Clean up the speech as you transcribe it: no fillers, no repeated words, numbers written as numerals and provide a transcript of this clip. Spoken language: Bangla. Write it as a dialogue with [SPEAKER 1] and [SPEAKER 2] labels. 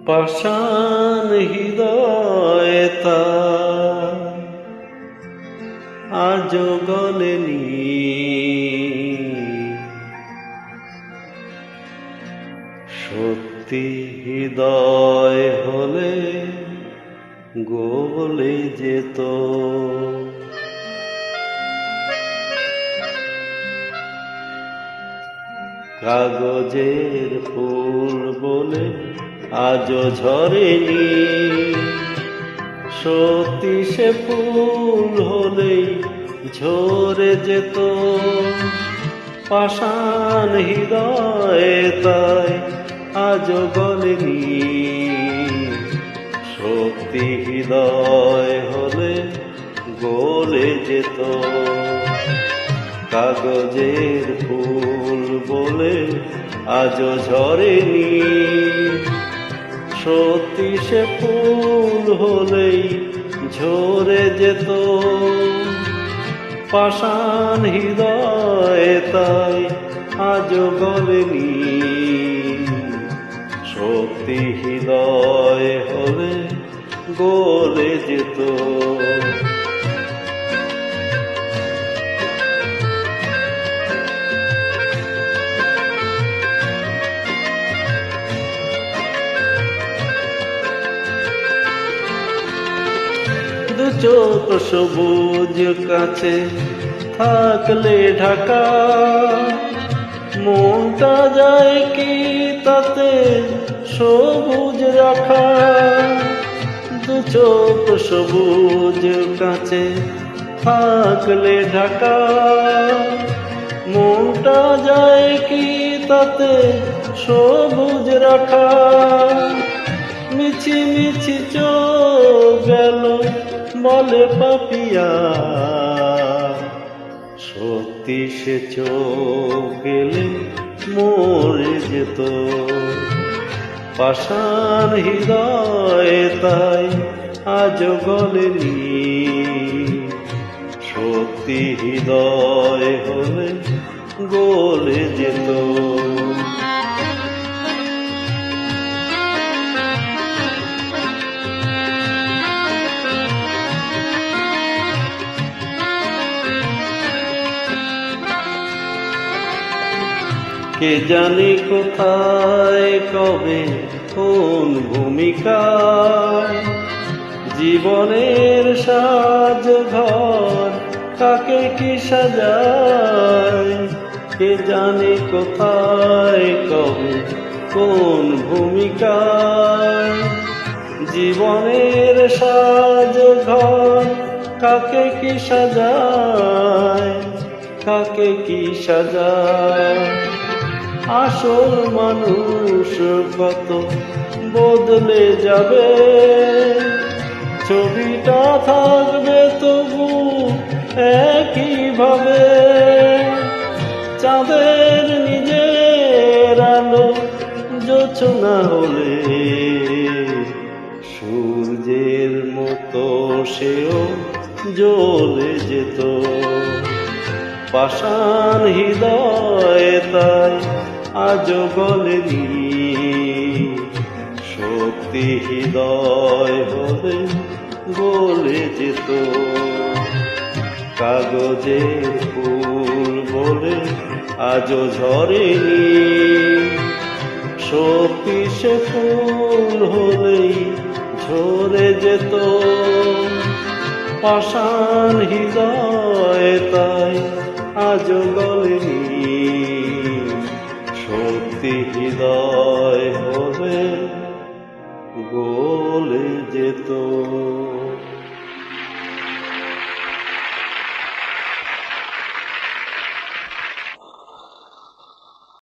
[SPEAKER 1] পাষাণ হৃদয় তার আজও গলেনি, সত্যি হৃদয় হলে গলে যেত। কাগজের ফুল বলে আজও ঝরেনি, সত্যি সে ফুল হলেই ঝরে যেত। পাষাণ হৃদয়ে তাই আজও গলেনি, সত্যি হৃদয় হলে গলে যেত। কাগজের ফুল বলে আজও ঝরেনি, সত্যি সে ফুল হলেই ঝরে যেত। পাষাণ হৃদয়ে তাই আজও গলেনি, সত্যি হৃদয় হলে গলে যেত। দু চোখ সবুজ কাছে থাকলে ঢাকা, মনটা যায় কি তাতে সবুজ রাখা। দু চোখ সবুজ কাছে থাকলে ঢাকা, মনটা যায় কি তাতে সবুজ রাখা। মিছি মিছি চোখ গেল বলে পাপিয়া, সত্যি সে চোখ গেলে মরে যেত। পাষাণ হৃদয়ে তাই আজও গলেনি, সত্যি হৃদয় হলে গলে যেত। কে জানে কোথায় কবে কোন ভূমিকায় জীবনের সাজ ঘর কাকে কি সাজায়। কে জানে কোথায় কবে কোন ভূমিকায় জীবনের সাজ ঘর কাকে কি সাজায়, কাকে কি সাজায়। আসল মানুষ কত বদলে যাবে, ছবিটা থাকবে তবু একই ভাবে। চাঁদের নিজের আলো জোছনা হলে সূর্যের মতো সেও জ্বলে যেত। পাষাণ হৃদয়ে তাই আজও গলেনি, সত্যি হৃদয় হলে গলে যেত। কাগজের ফুল বলে আজও ঝরেনি, সত্যি সে ফুল হলেই ঝরে যেত। পাষাণ হৃদয়ে তাই আজও গলেনি, সত্যি হৃদয় হবে গলে যেত।